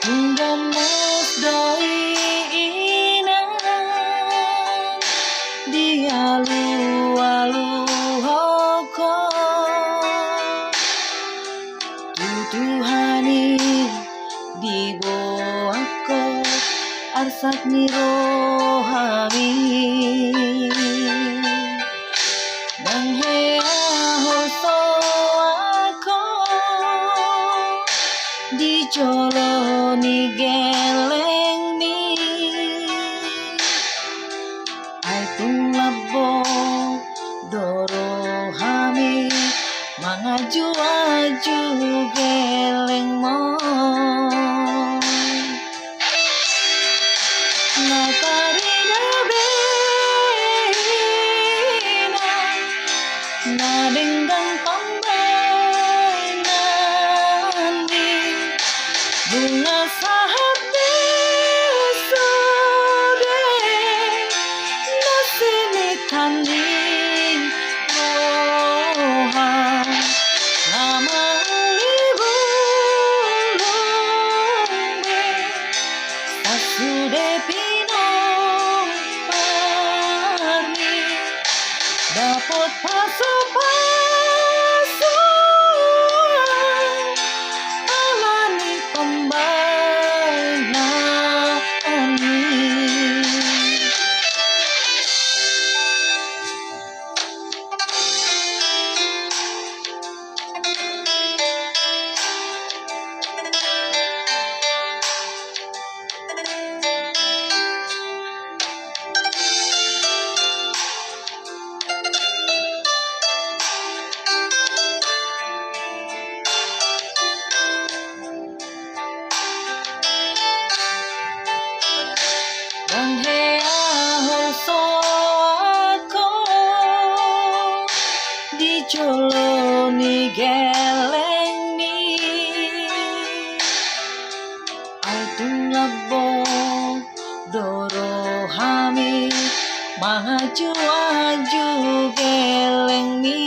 Tunggamos doi inang dialu-alu hoko tutuhani diboako arsak nirohami nang hea hoso ako dijoloni geleng mi ay tunglabo dorohami mangaju-aju geleng mo nakarina bena nadenggang pambainan di bunga sahati sude nasini tanding rohan nama ibu lumbe sasude pinong parmi dapat paso-paso alani pembainan nang hea hoso ako dijoloni geleng mi ay tunglabo dorohami mangaju-aju geleng mi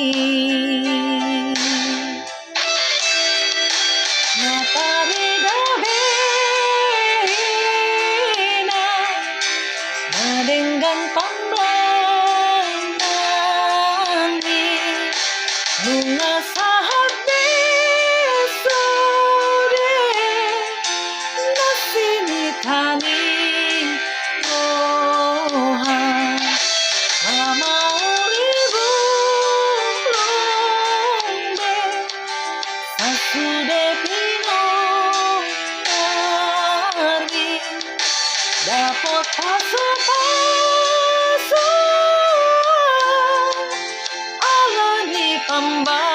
nakarina bena nadenggang pambainan di bunga sahati sude nasini taning rohan sama ibu lumbe sasude pinong parmi dapat paso-paso alani pembainan